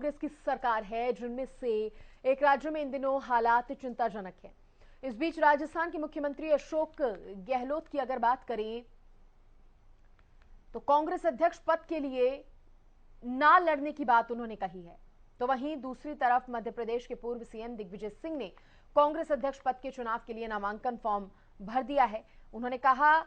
कांग्रेस की सरकार है, जिनमें से एक राज्य में इन दिनों हालात चिंताजनक हैं। इस बीच राजस्थान के मुख्यमंत्री अशोक गहलोत की अगर बात करें तो कांग्रेस अध्यक्ष पद के लिए ना लड़ने की बात उन्होंने कही है। तो वहीं दूसरी तरफ मध्य प्रदेश के पूर्व सीएम दिग्विजय सिंह ने कांग्रेस अध्यक्ष पद के चुनाव के लिए नामांकन फॉर्म भर दिया है। उन्होंने कहा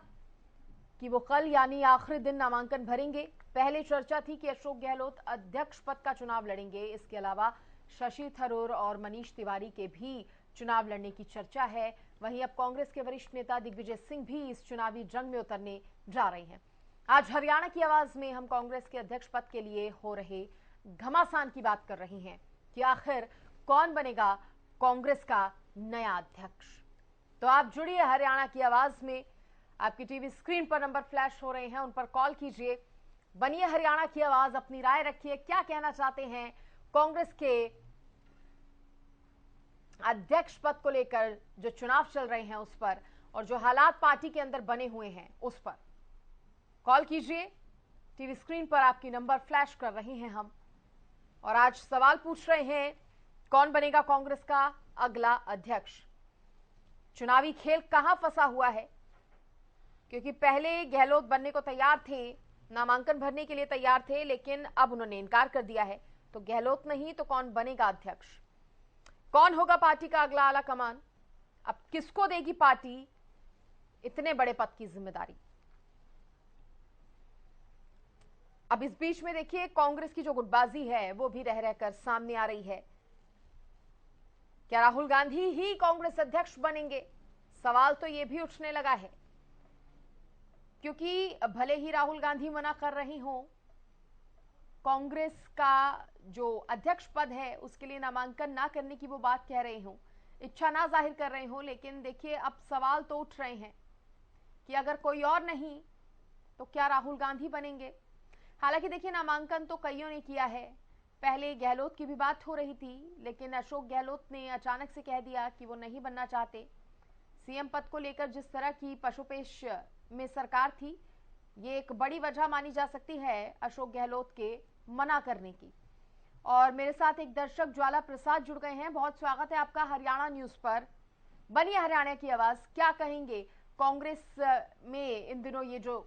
कि वो कल यानी आखिरी दिन नामांकन भरेंगे। पहले चर्चा थी कि अशोक गहलोत अध्यक्ष पद का चुनाव लड़ेंगे। इसके अलावा शशि थरूर और मनीष तिवारी के भी चुनाव लड़ने की चर्चा है। वहीं अब कांग्रेस के वरिष्ठ नेता दिग्विजय सिंह भी इस चुनावी जंग में उतरने जा रहे हैं। आज हरियाणा की आवाज में हम कांग्रेस के अध्यक्ष पद के लिए हो रहे घमासान की बात कर रहे हैं कि आखिर कौन बनेगा कांग्रेस का नया अध्यक्ष। तो आप जुड़िए हरियाणा की आवाज में। आपकी टीवी स्क्रीन पर नंबर फ्लैश हो रहे हैं, उन पर कॉल कीजिए। बनिए हरियाणा की आवाज, अपनी राय रखिए। क्या कहना चाहते हैं कांग्रेस के अध्यक्ष पद को लेकर, जो चुनाव चल रहे हैं उस पर, और जो हालात पार्टी के अंदर बने हुए हैं उस पर। कॉल कीजिए। टीवी स्क्रीन पर आपकी नंबर फ्लैश कर रहे हैं हम, और आज सवाल पूछ रहे हैं कौन बनेगा कांग्रेस का अगला अध्यक्ष। चुनावी खेल कहां फंसा हुआ है, क्योंकि पहले गहलोत बनने को तैयार थे, नामांकन भरने के लिए तैयार थे, लेकिन अब उन्होंने इनकार कर दिया है। तो गहलोत नहीं तो कौन बनेगा अध्यक्ष? कौन होगा पार्टी का अगला आला कमान? अब किसको देगी पार्टी इतने बड़े पद की जिम्मेदारी? अब इस बीच में देखिए कांग्रेस की जो गुटबाजी है वो भी रह रहकर सामने आ रही है। क्या राहुल गांधी ही कांग्रेस अध्यक्ष बनेंगे? सवाल तो यह भी उठने लगा है, क्योंकि भले ही राहुल गांधी मना कर रही हो, कांग्रेस का जो अध्यक्ष पद है उसके लिए नामांकन ना करने की वो बात कह रहे हो, इच्छा ना जाहिर कर रहे हो, लेकिन देखिए अब सवाल तो उठ रहे हैं कि अगर कोई और नहीं तो क्या राहुल गांधी बनेंगे? हालांकि देखिए नामांकन तो कईयों ने किया है। पहले गहलोत की भी बात हो रही थी, लेकिन अशोक गहलोत ने अचानक से कह दिया कि वो नहीं बनना चाहते। सीएम पद को लेकर जिस तरह की पशुपेश में सरकार थी, ये एक बड़ी वजह मानी जा सकती है अशोक गहलोत के मना करने की। और मेरे साथ एक दर्शक ज्वाला प्रसाद जुड़ गए हैं। बहुत स्वागत है आपका हरियाणा न्यूज पर। बनिए हरियाणा की आवाज। क्या कहेंगे कांग्रेस में इन दिनों ये जो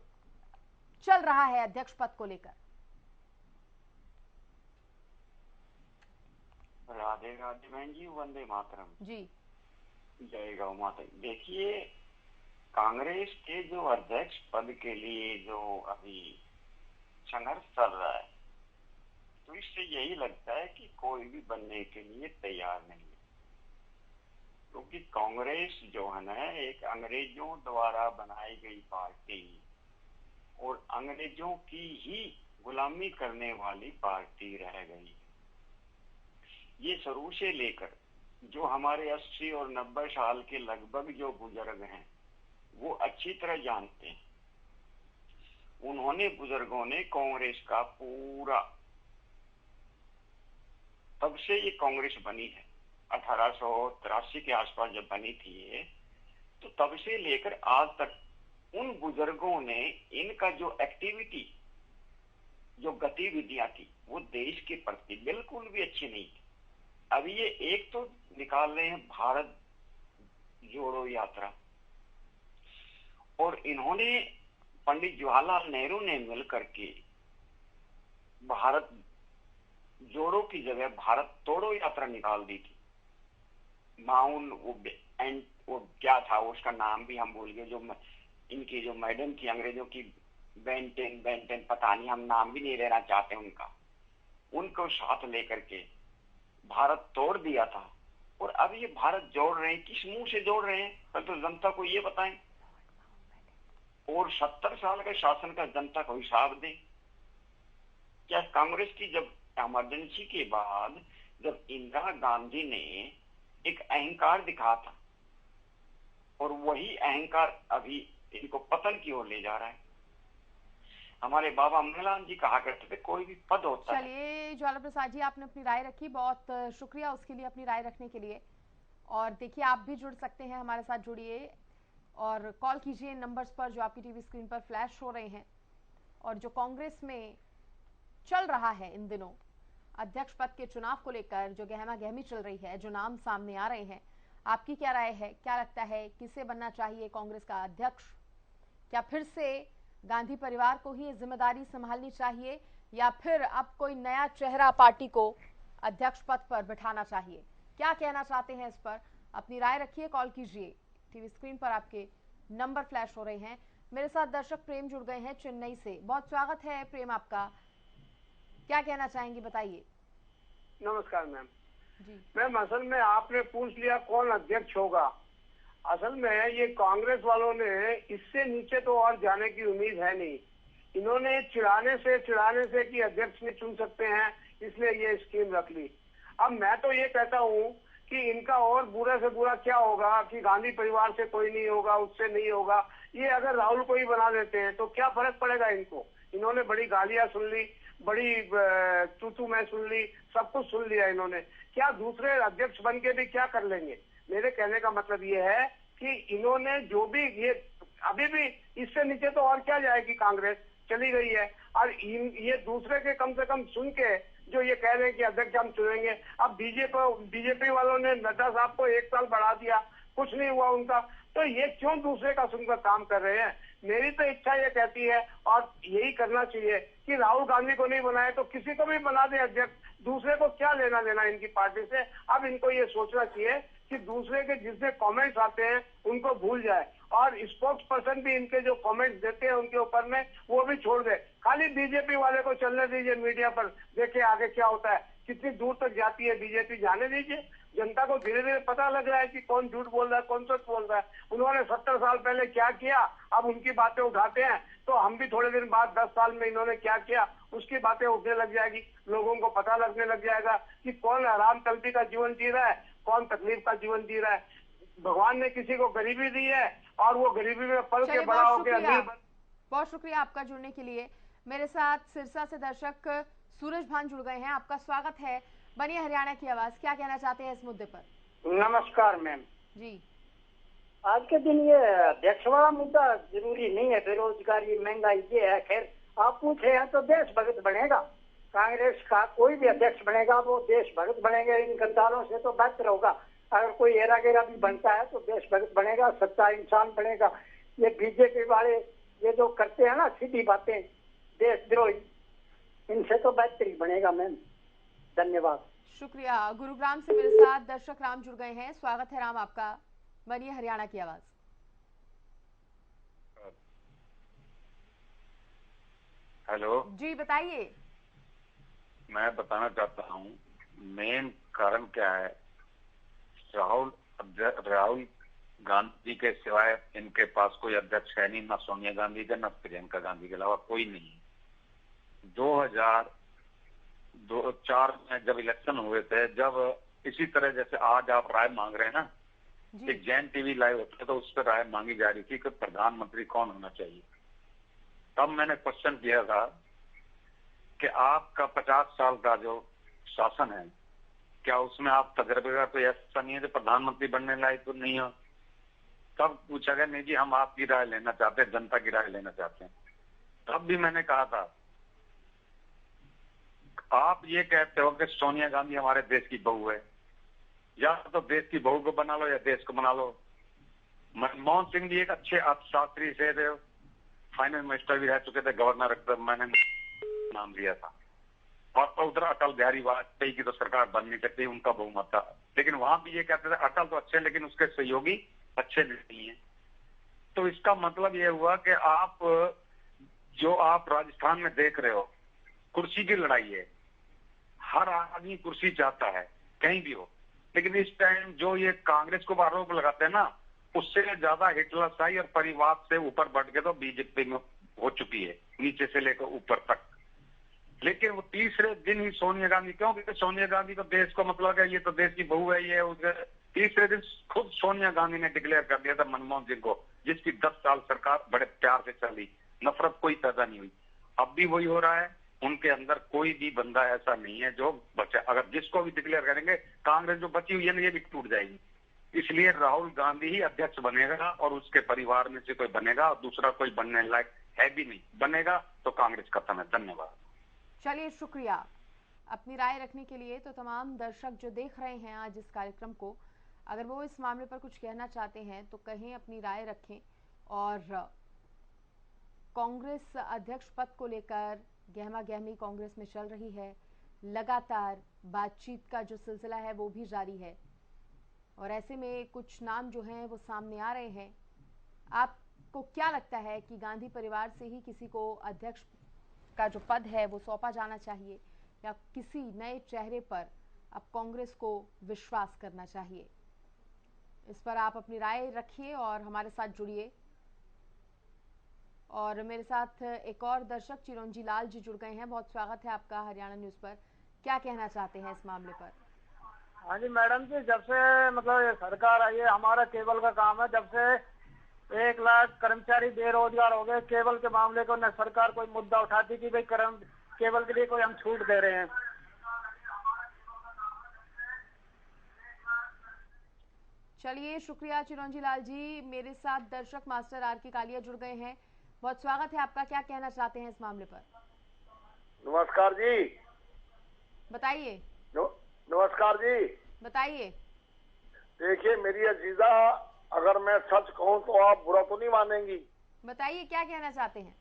चल रहा है अध्यक्ष पद को लेकर? राधे राधे बहन जी, वंदे मातरम जी। जय गौ माता। देखिए, कांग्रेस के जो अध्यक्ष पद के लिए जो अभी संघर्ष चल रहा है, तो इससे यही लगता है कि कोई भी बनने के लिए तैयार नहीं है, क्योंकि कांग्रेस जो है ना, एक अंग्रेजों द्वारा बनाई गई पार्टी और अंग्रेजों की ही गुलामी करने वाली पार्टी रह गई। ये शुरू से लेकर जो हमारे 80 और 90 साल के लगभग जो बुजुर्ग हैं वो अच्छी तरह जानते हैं। उन्होंने बुजुर्गों ने कांग्रेस का पूरा, तब से ये कांग्रेस बनी है, 1883 के आसपास जब बनी थी ये, तो तब से लेकर आज तक उन बुजुर्गों ने इनका जो एक्टिविटी, जो गतिविधियां थी, वो देश के प्रति बिल्कुल भी अच्छी नहीं थी। अभी ये एक तो निकाल रहे हैं भारत जोड़ो यात्रा, और इन्होंने पंडित जवाहरलाल नेहरू ने मिलकर के भारत जोड़ो की जगह भारत तोड़ो यात्रा निकाल दी थी। माउंट वो क्या था उसका नाम भी हम भूल गए, जो इनकी जो मैडम थी अंग्रेजों की, बेंटेन पता नहीं, हम नाम भी नहीं लेना चाहते उनका, उनको साथ लेकर के भारत तोड़ दिया था। और अब ये भारत जोड़ रहे हैं, किस मुंह से जोड़ रहे हैं? कल तो जनता को ये बताएं, और 70 साल के शासन का जनता को हिसाब दें। क्या कांग्रेस की जब इमरजेंसी के बाद जब इंदिरा गांधी ने एक अहंकार दिखा था, और वही अहंकार अभी इनको पतन की ओर ले जा रहा है। हमारे बाबा अम्बेलान जी कहा करते थे कोई भी पद होता है। चलिए ज्वाला प्रसाद जी, आपने अपनी राय रखी, बहुत शुक्रिया उसके लिए, अपनी राय रखने के लिए। और देखिए आप भी जुड़ सकते हैं हमारे साथ, जुड़िए और कॉल कीजिए नंबर्स पर जो आपकी टीवी स्क्रीन पर फ्लैश हो रहे हैं। और जो कांग्रेस में चल रहा है इन दिनों, अध्यक्ष पद के चुनाव को लेकर जो गहमा गहमी चल रही है, जो नाम सामने आ रहे हैं, आपकी क्या राय है? क्या लगता है किसे बनना चाहिए कांग्रेस का अध्यक्ष? क्या फिर से गांधी परिवार को ही जिम्मेदारी संभालनी चाहिए या फिर अब कोई नया चेहरा पार्टी को अध्यक्ष पद पर बिठाना चाहिए? क्या कहना चाहते हैं इस पर? अपनी राय रखिए, कॉल कीजिए। टीवी स्क्रीन पर आपके नंबर फ्लैश हो रहे हैं। मेरे साथ दर्शक प्रेम जुड़ गए हैं चेन्नई से। बहुत स्वागत है प्रेम आपका, क्या कहना चाहेंगे, बताइए। नमस्कार मैम जी मैम, असल में आपने पूछ लिया कौन अध्यक्ष होगा। असल में ये कांग्रेस वालों ने इससे नीचे तो और जाने की उम्मीद है नहीं। इन्होंने चिढ़ाने से कि अध्यक्ष नहीं चुन सकते हैं, इसलिए ये स्कीम रख ली। अब मैं तो ये कहता हूँ कि इनका और बुरा से बुरा क्या होगा कि गांधी परिवार से कोई नहीं होगा, उससे नहीं होगा। ये अगर राहुल को ही बना देते हैं तो क्या फर्क पड़ेगा इनको? इन्होंने बड़ी गालियां सुन ली, बड़ी तू मैं सुन ली, सब कुछ सुन लिया इन्होंने। क्या दूसरे अध्यक्ष बन के भी क्या कर लेंगे? मेरे कहने का मतलब ये है कि इन्होंने जो भी ये अभी भी इससे नीचे तो और क्या जाएगी, कांग्रेस चली गई है। और ये दूसरे के कम से कम सुन के जो ये कह रहे हैं कि अध्यक्ष हम चुनेंगे। अब बीजेपी वालों ने नड्डा साहब को 1 साल बढ़ा दिया, कुछ नहीं हुआ उनका, तो ये क्यों दूसरे का सुनकर काम कर रहे हैं? मेरी तो इच्छा ये कहती है और यही करना चाहिए कि राहुल गांधी को नहीं बनाए तो किसी को भी बना दे अध्यक्ष। दूसरे को क्या लेना देना इनकी पार्टी से? अब इनको ये सोचना चाहिए कि दूसरे के जिससे कमेंट्स आते हैं उनको भूल जाए और स्पोक्स पर्सन भी इनके जो कमेंट्स देते हैं उनके ऊपर में वो भी छोड़ दे। खाली बीजेपी वाले को चलने दीजिए मीडिया पर, देखिए आगे क्या होता है, कितनी दूर तक जाती है बीजेपी, जाने दीजिए। जनता को धीरे धीरे पता लग रहा है कि कौन झूठ बोल रहा है, कौन सच बोल रहा है। उन्होंने 70 साल पहले क्या किया, अब उनकी बातें उठाते हैं तो हम भी थोड़े दिन बाद 10 साल में इन्होंने क्या किया उसकी बातें उठने लग जाएगी। लोगों को पता लगने लग जाएगा कि कौन आराम तलबी का जीवन जी रहा है, कौन तकलीफ का जीवन जी रहा है। भगवान ने किसी को गरीबी दी है और वो गरीबी में पल के बड़ा हो गया। बहुत शुक्रिया आपका जुड़ने के लिए। मेरे साथ सिरसा से दर्शक सूरज भान जुड़ गए हैं, आपका स्वागत है। बनिए हरियाणा की आवाज, क्या कहना चाहते हैं इस मुद्दे पर? नमस्कार मैम जी। आज के दिन ये अध्यक्ष वाला मुद्दा जरूरी नहीं है, बेरोजगारी महंगाई ये है। खैर आप पूछे हैं तो देश भगत बनेगा, कांग्रेस का कोई भी अध्यक्ष बनेगा वो देश भगत बनेंगे। इन गद्दारों से तो बेहतर होगा। अगर कोई हेरा गेरा भी बनता है तो देश भगत बनेगा, सच्चा इंसान बनेगा। ये बीजेपी वाले ये जो करते हैं ना सीधी बातें देशद्रोही, इनसे तो बेहतर ही बनेगा मैम। धन्यवाद। शुक्रिया। गुरुग्राम से मेरे साथ दर्शक राम जुड़ गए हैं, स्वागत है राम आपका। बनिए हरियाणा की आवाज। हेलो जी बताइए। मैं बताना चाहता हूँ मेन कारण क्या है। राहुल गांधी के सिवाय इनके पास कोई अध्यक्ष है नहीं, ना सोनिया गांधी का ना प्रियंका गांधी के अलावा कोई नहीं है। 2004 में जब इलेक्शन हुए थे, जब इसी तरह जैसे आज आप राय मांग रहे हैं ना, एक जैन टीवी लाइव होता है तो उस पर राय मांगी जा रही थी कि प्रधानमंत्री कौन होना चाहिए। तब मैंने क्वेश्चन किया था कि आपका 50 साल का जो शासन है, क्या उसमें आप तजर्बे का कोई ऐसा नहीं है जो प्रधानमंत्री बनने लायक तो नहीं हो? तब पूछा गया नहीं जी हम आपकी राय लेना चाहते हैं, जनता की राय लेना चाहते हैं। तब भी मैंने कहा था आप ये कहते हो कि सोनिया गांधी हमारे देश की बहू है, या तो देश की बहू को बना लो या देश को बना लो। मनमोहन सिंह जी एक अच्छे अर्थशास्त्री से थे, फाइनेंस मिनिस्टर भी रह चुके थे, गवर्नर मैंने नाम लिया था। और उधर अटल बिहारी वाजपेयी की तो सरकार बन नहीं सकती, उनका बहुमत था। लेकिन वहां भी ये कहते थे अटल तो अच्छे लेकिन उसके सहयोगी अच्छे नहीं है। तो इसका मतलब ये हुआ कि आप राजस्थान में देख रहे हो, कुर्सी की लड़ाई है। हर आदमी कुर्सी चाहता है कहीं भी हो, लेकिन इस टाइम जो ये कांग्रेस को आरोप लगाते हैं ना, उससे ज्यादा हिटलरशाही और परिवार से ऊपर बढ़ के तो बीजेपी में हो चुकी है, नीचे से लेकर ऊपर तक। लेकिन वो तीसरे दिन ही सोनिया गांधी, क्योंकि सोनिया गांधी को देश को मतलब है ये तो देश की बहू है, ये तीसरे दिन खुद सोनिया गांधी ने डिक्लेयर कर दिया था मनमोहन सिंह को, जिसकी 10 साल सरकार बड़े प्यार से चली, नफरत कोई पैदा नहीं हुई। अब भी वही हो रहा है। उनके अंदर कोई भी बंदा ऐसा नहीं है जो बचा। अगर जिसको भी डिक्लेयर करेंगे, कांग्रेस जो बची हुई है ना ये भी टूट जाएगी। इसलिए राहुल गांधी ही अध्यक्ष बनेगा और उसके परिवार में से कोई बनेगा, और दूसरा कोई बनने लायक है भी नहीं। बनेगा तो कांग्रेस खत्म है। धन्यवाद। चलिए शुक्रिया। अपनी राय रखने के लिए। तो तमाम दर्शक जो देख रहे हैं आज इस कार्यक्रम को, अगर वो इस मामले पर कुछ कहना चाहते हैं तो कहें, अपनी राय रखें। और कांग्रेस अध्यक्ष पद को लेकर गहमा गहमी कांग्रेस में चल रही है, लगातार बातचीत का जो सिलसिला है वो भी जारी है, और ऐसे में कुछ नाम जो हैं वो सामने आ रहे हैं। आपको क्या लगता है कि गांधी परिवार से ही किसी को अध्यक्ष का जो पद है वो सौंपा जाना चाहिए, या किसी नए चेहरे पर अब कांग्रेस को विश्वास करना चाहिए? इस पर आप अपनी राय रखिए और हमारे साथ जुड़िए। और मेरे साथ एक और दर्शक चिरंजी लाल जी जुड़ गए हैं। बहुत स्वागत है आपका हरियाणा न्यूज पर। क्या कहना चाहते हैं इस मामले पर? हाँ जी मैडम जी, जब से मतलब ये सरकार आई है, हमारा केबल का काम है, जब से 1 लाख कर्मचारी बेरोजगार हो गए, केबल के मामले को न सरकार कोई मुद्दा उठाती कि भाई केबल के लिए कोई हम छूट दे रहे हैं। चलिए, शुक्रिया चिरंजी लाल जी। मेरे साथ दर्शक मास्टर आर के कालिया जुड़ गए हैं। बहुत स्वागत है आपका। क्या कहना चाहते हैं इस मामले पर? नमस्कार जी। बताइए। नमस्कार जी। बताइए। देखिए मेरी अजीजा, अगर मैं सच कहूँ तो आप बुरा तो नहीं मानेंगी। बताइए, क्या कहना चाहते हैं?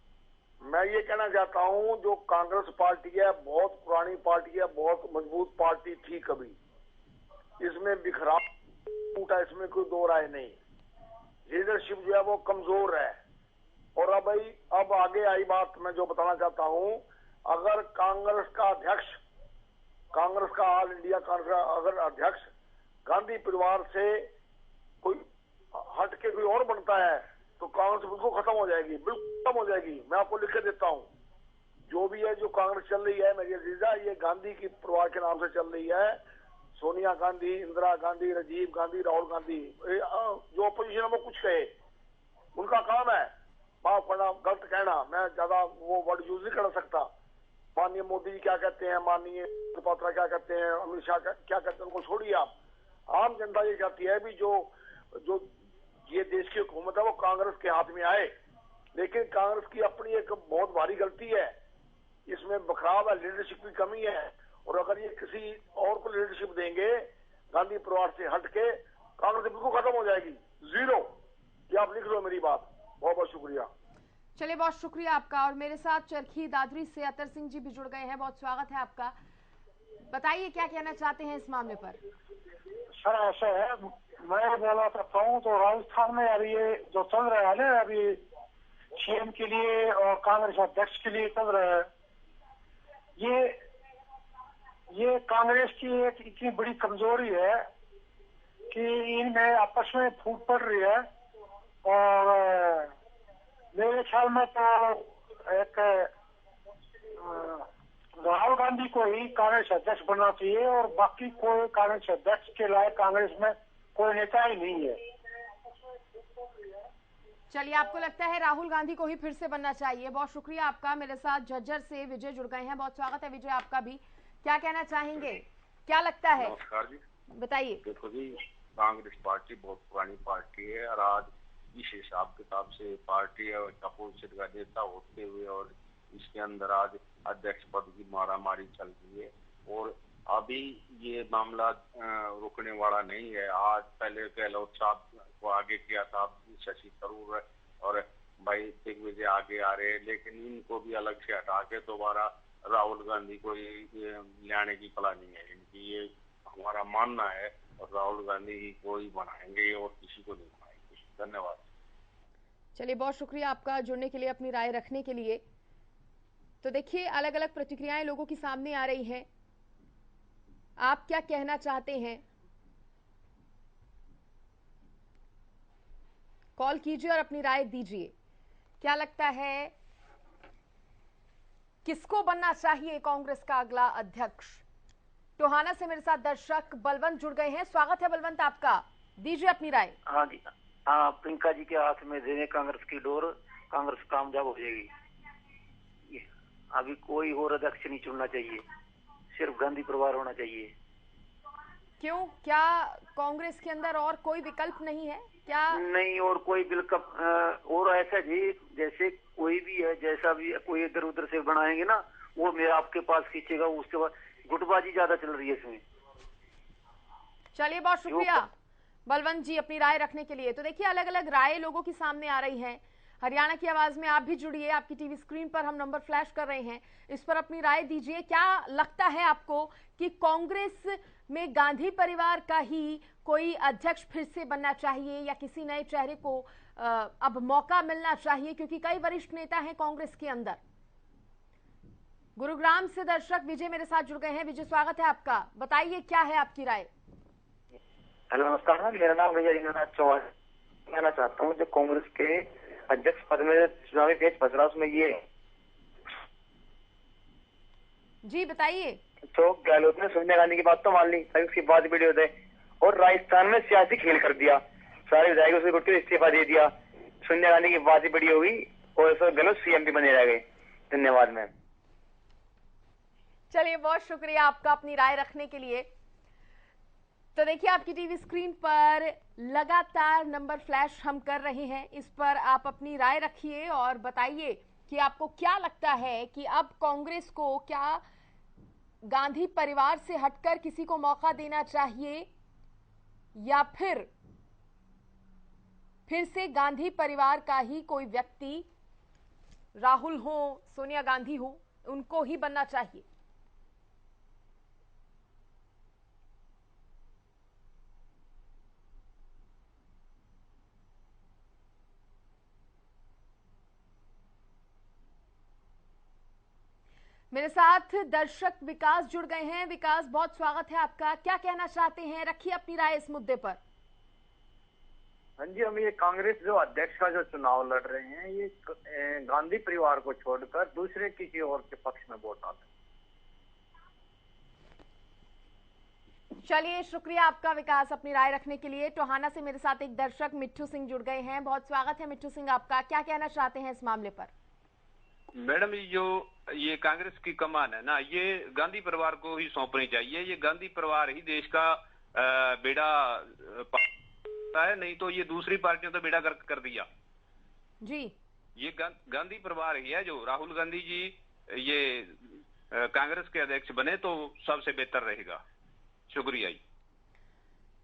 मैं ये कहना चाहता हूँ, जो कांग्रेस पार्टी है बहुत पुरानी पार्टी है, बहुत मजबूत पार्टी थी कभी, इसमें बिखराव टूटा, इसमें कोई दो राय नहीं। लीडरशिप जो है वो कमजोर है। और अब आगे आई बात मैं जो बताना चाहता हूँ, अगर कांग्रेस का अध्यक्ष, कांग्रेस का ऑल इंडिया कांग्रेस अगर अध्यक्ष गांधी परिवार से कोई हट के कोई और बनता है तो कांग्रेस बिल्कुल खत्म हो जाएगी, बिल्कुल खत्म हो जाएगी। मैं आपको लिख के देता हूँ। जो भी है, जो कांग्रेस चल रही है मेरी अजीजा, ये गांधी की परिवार के नाम से चल रही है। सोनिया गांधी, इंदिरा गांधी, राजीव गांधी, राहुल गांधी, जो अपोजिशन है वो कुछ कहे, उनका काम है माफ करना, गलत कहना, मैं ज्यादा वो वर्ड यूज नहीं कर सकता। माननीय मोदी जी क्या कहते हैं, माननीय पात्रा क्या कहते हैं, अमित शाह क्या कहते हैं, उनको छोड़िए आप। आम जनता ये चाहती है भी जो ये देश की हुकूमत है वो कांग्रेस के हाथ में आए। लेकिन कांग्रेस की अपनी एक बहुत भारी गलती है, इसमें बखराव है, लीडरशिप की कमी है। और अगर ये किसी और को लीडरशिप देंगे गांधी परिवार से हट के, कांग्रेस बिल्कुल खत्म हो जाएगी, जीरो। ये आप लिख लो मेरी बात। बहुत बहुत शुक्रिया। चलिए, बहुत शुक्रिया आपका। और मेरे साथ चरखी दादरी से अतर सिंह जी भी जुड़ गए हैं। बहुत स्वागत है आपका। बताइए, क्या कहना चाहते हैं इस मामले पर? सर ऐसा है, मैं बोला करता हूँ तो राजस्थान में अभी ये जो चल रहा है ना, अभी सीएम के लिए और कांग्रेस अध्यक्ष के लिए चल रहा है, ये कांग्रेस की एक इतनी बड़ी कमजोरी है कि इनमें आपस में फूट पड़ रही है। और मेरे ख्याल में तो एक राहुल गांधी को ही कांग्रेस अध्यक्ष बनना चाहिए, और बाकी कोई कांग्रेस अध्यक्ष के लायक कांग्रेस में कोई नेता ही नहीं है। चलिए, आपको लगता है राहुल गांधी को ही फिर से बनना चाहिए। बहुत शुक्रिया आपका। मेरे साथ झज्जर से विजय जुड़ गए हैं। बहुत स्वागत है विजय आपका भी। क्या कहना चाहेंगे, क्या लगता है? नमस्कार जी। बताइए। देखो जी, कांग्रेस पार्टी बहुत पुरानी पार्टी है, और आज इस हिसाब किताब से पार्टी और अपोजिशन का नेता होते हुए और इसके अंदर आज अध्यक्ष पद की मारामारी चल रही है। और अभी ये मामला रुकने वाला नहीं है। आज पहले गहलोत साहब को आगे किया था, शशि थरूर और भाई दिग्विजय आगे आ रहे हैं, लेकिन इनको भी अलग से हटा के दोबारा राहुल गांधी को लाने की प्लानिंग है इनकी, ये हमारा मानना है। और राहुल गांधी को ही बनाएंगे और किसी को नहीं बनाएंगे। धन्यवाद। चलिए, बहुत शुक्रिया आपका जुड़ने के लिए, अपनी राय रखने के लिए। तो देखिए, अलग अलग प्रतिक्रियाएं लोगों की सामने आ रही हैं। आप क्या कहना चाहते हैं? कॉल कीजिए और अपनी राय दीजिए। क्या लगता है, किसको बनना चाहिए कांग्रेस का अगला अध्यक्ष? टोहाना से मेरे साथ दर्शक बलवंत जुड़ गए हैं। स्वागत है बलवंत आपका, दीजिए अपनी राय। हाँ जी, हाँ, प्रियंका जी के हाथ में देने कांग्रेस की डोर, कांग्रेस कामयाब हो जाएगी। अभी कोई और अध्यक्ष नहीं चुनना चाहिए, सिर्फ गांधी परिवार होना चाहिए। क्यों, क्या कांग्रेस के अंदर और कोई विकल्प नहीं है क्या? नहीं, और कोई विकल्प और ऐसा जी, जैसे कोई भी है, जैसा भी कोई इधर उधर से बनाएंगे ना, वो मेरा आपके पास खींचेगा, उसके बाद गुटबाजी ज्यादा चल रही है इसमें। चलिए, बहुत शुक्रिया बलवंत जी अपनी राय रखने के लिए। तो देखिए, अलग अलग राय लोगों की सामने आ रही है। हरियाणा की आवाज में आप भी जुड़िए, आपकी टीवी स्क्रीन पर हम नंबर फ्लैश कर रहे हैं, इस पर अपनी राय दीजिए। क्या लगता है आपको कि कांग्रेस में गांधी परिवार का ही कोई अध्यक्ष फिर से बनना चाहिए या किसी नए चेहरे को अब मौका मिलना चाहिए, क्योंकि कई वरिष्ठ नेता हैं कांग्रेस के अंदर। गुरुग्राम से दर्शक विजय मेरे साथ जुड़ गए हैं। विजय, स्वागत है आपका, बताइए क्या है आपकी राय। हेलो, नमस्कार। मेरा नाम विजय रंगनाथ चौहान। कहना चाहता हूँ जो कांग्रेस के अध्यक्ष पद में चुनावी पेच फंस रहा उसमें ये जी बताइए। तो गहलोत ने सोनिया गांधी की बात तो मान ली, उसकी बात वीडियो दे और राजस्थान में सियासी खेल कर दिया। सारे विधायक उसके गुट के इस्तीफा दे दिया। सोनिया गांधी की बात ही बड़ी हो गई और गहलोत सीएम भी बने रह गए। धन्यवाद मैम। चलिए, बहुत शुक्रिया आपका अपनी राय रखने के लिए। तो देखिए, आपकी टीवी स्क्रीन पर लगातार नंबर फ्लैश हम कर रहे हैं, इस पर आप अपनी राय रखिए और बताइए कि आपको क्या लगता है कि अब कांग्रेस को क्या गांधी परिवार से हटकर किसी को मौका देना चाहिए या फिर से गांधी परिवार का ही कोई व्यक्ति, राहुल हो, सोनिया गांधी हो, उनको ही बनना चाहिए। मेरे साथ दर्शक विकास जुड़ गए हैं। विकास, बहुत स्वागत है आपका, क्या कहना चाहते हैं, रखिए अपनी राय इस मुद्दे पर। हाँ जी, हम ये कांग्रेस जो अध्यक्ष का जो चुनाव लड़ रहे हैं, ये गांधी परिवार को छोड़कर दूसरे किसी और के पक्ष में वोट आते हैं। चलिए, शुक्रिया आपका विकास अपनी राय रखने के लिए। टोहाना से मेरे साथ एक दर्शक मिट्ठू सिंह जुड़ गए हैं। बहुत स्वागत है मिट्ठू सिंह आपका, क्या कहना चाहते हैं इस मामले पर। मैडम, जो ये कांग्रेस की कमान है ना, ये गांधी परिवार को ही सौंपनी चाहिए। ये गांधी परिवार ही देश का बेड़ा है, नहीं तो ये दूसरी पार्टियों तो बेड़ा कर दिया जी। ये गांधी परिवार ही है। जो राहुल गांधी जी ये कांग्रेस के अध्यक्ष बने तो सबसे बेहतर रहेगा। शुक्रिया।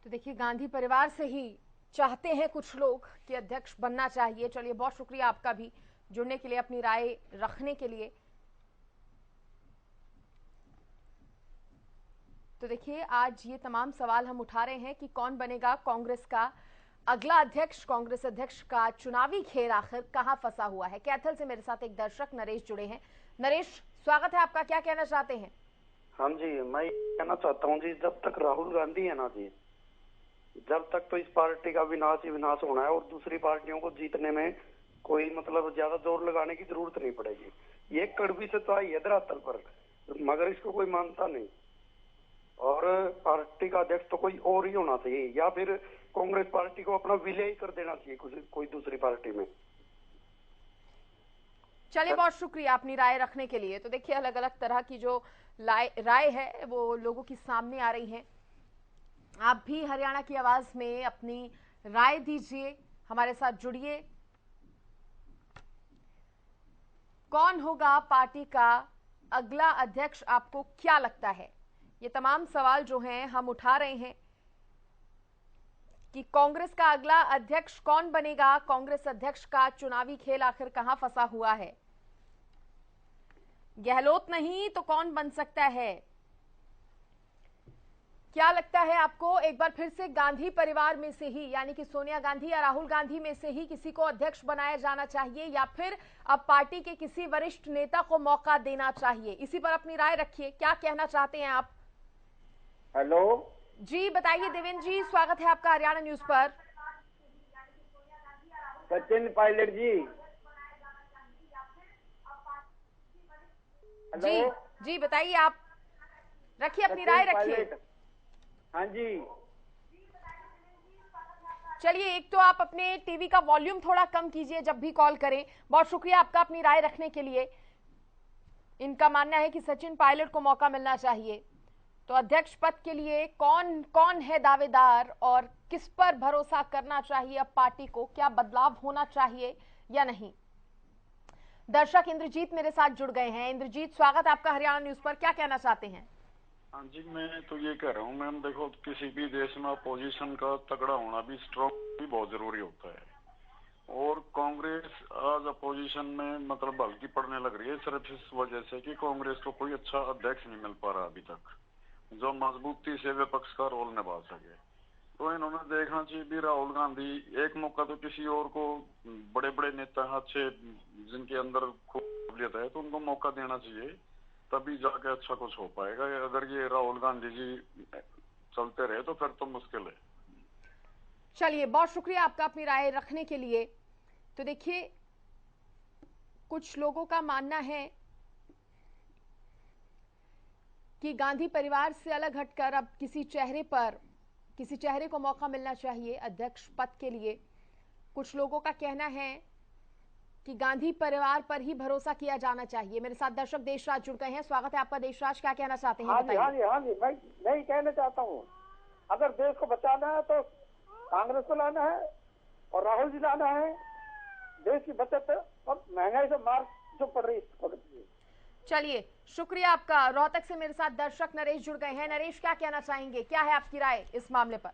तो देखिए, गांधी परिवार से ही चाहते हैं कुछ लोग कि अध्यक्ष बनना चाहिए। चलिए, बहुत शुक्रिया आपका भी जुड़ने के लिए, अपनी राय रखने के लिए। तो देखिए, आज ये तमाम सवाल हम उठा रहे हैं कि कौन बनेगा कांग्रेस का अगला अध्यक्ष। कांग्रेस अध्यक्ष का चुनावी खेल आखिर कहां फंसा हुआ है। कैथल से मेरे साथ एक दर्शक नरेश जुड़े हैं। नरेश, स्वागत है आपका, क्या कहना चाहते हैं। हाँ जी, मैं कहना चाहता हूँ जी, जब तक राहुल गांधी है ना जी, जब तक तो इस पार्टी का विनाश ही विनाश होना है और दूसरी पार्टियों को जीतने में कोई मतलब ज्यादा जोर लगाने की जरूरत नहीं पड़ेगी। ये कड़वी से तो आई है धरातल पर, मगर इसको कोई मानता नहीं। और पार्टी का अध्यक्ष तो कोई और ही होना चाहिए, या फिर कांग्रेस पार्टी को अपना विलय ही कर देना चाहिए कोई दूसरी पार्टी में। चलिए, बहुत शुक्रिया अपनी राय रखने के लिए। तो देखिए, अलग अलग तरह की जो राय है वो लोगों की सामने आ रही है। आप भी हरियाणा की आवाज में अपनी राय दीजिए, हमारे साथ जुड़िए। कौन होगा पार्टी का अगला अध्यक्ष, आपको क्या लगता है। ये तमाम सवाल जो हैं हम उठा रहे हैं कि कांग्रेस का अगला अध्यक्ष कौन बनेगा, कांग्रेस अध्यक्ष का चुनावी खेल आखिर कहां फंसा हुआ है। गहलोत नहीं तो कौन बन सकता है। क्या लगता है आपको, एक बार फिर से गांधी परिवार में से ही, यानी कि सोनिया गांधी या राहुल गांधी में से ही किसी को अध्यक्ष बनाया जाना चाहिए या फिर अब पार्टी के किसी वरिष्ठ नेता को मौका देना चाहिए। इसी पर अपनी राय रखिए, क्या कहना चाहते हैं आप। हेलो जी बताइए देवेंद्र जी, स्वागत है आपका हरियाणा न्यूज पर। सचिन पायलट जी। जी जी बताइए, आप रखिए अपनी राय रखिए। हाँ जी, चलिए, एक तो आप अपने टीवी का वॉल्यूम थोड़ा कम कीजिए जब भी कॉल करें। बहुत शुक्रिया आपका अपनी राय रखने के लिए। इनका मानना है कि सचिन पायलट को मौका मिलना चाहिए। तो अध्यक्ष पद के लिए कौन कौन है दावेदार और किस पर भरोसा करना चाहिए अब पार्टी को, क्या बदलाव होना चाहिए या नहीं। दर्शक इंद्रजीत मेरे साथ जुड़ गए हैं। इंद्रजीत, स्वागत आपका हरियाणा न्यूज पर, क्या कहना चाहते हैं। हाँ जी, मैं तो ये कह रहा हूँ मैम, देखो किसी भी देश में अपोजिशन का तगड़ा होना भी, स्ट्रॉन्ग भी बहुत जरूरी होता है। और कांग्रेस आज अपोजिशन में मतलब हल्की पड़ने लग रही है सिर्फ इस वजह से कि कांग्रेस को कोई अच्छा अध्यक्ष नहीं मिल पा रहा अभी तक जो मजबूती से विपक्ष का रोल निभा सके। तो इन्होंने देखना चाहिए भी राहुल गांधी एक मौका तो किसी और को, बड़े बड़े नेता अच्छे जिनके अंदर खूब काबिलियत है तो उनको मौका देना चाहिए, तभी जाके अच्छा कुछ हो पाएगा। अगर ये राहुल गांधी जी चलते रहे तो फिर तो मुश्किल है। चलिए, बहुत शुक्रिया आपका अपनी राय रखने के लिए। तो देखिए, कुछ लोगों का मानना है कि गांधी परिवार से अलग हटकर अब किसी चेहरे को मौका मिलना चाहिए अध्यक्ष पद के लिए। कुछ लोगों का कहना है कि गांधी परिवार पर ही भरोसा किया जाना चाहिए। मेरे साथ दर्शक देशराज जुड़ गए हैं। स्वागत है आपका देशराज, क्या कहना चाहते हैं? हाँ जी, मैं ही कहना चाहता हूँ, अगर देश को बचाना है तो कांग्रेस को लाना है और राहुल जी लाना है। देश की बचत और महंगाई से मार जो पड़ रही है। चलिए, शुक्रिया आपका। रोहतक से मेरे साथ दर्शक नरेश जुड़ गए हैं। नरेश, क्या कहना चाहेंगे, क्या है आपकी राय इस मामले पर?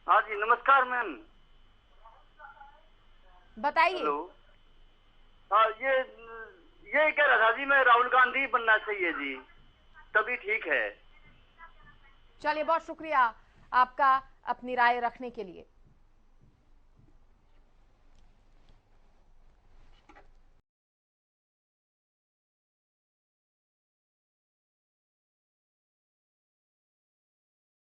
हाँ जी, नमस्कार मैम। बताइए। हाँ, ये कह रहा था जी मैं, राहुल गांधी बनना चाहिए जी, तभी ठीक है। चलिए, बहुत शुक्रिया आपका अपनी राय रखने के लिए।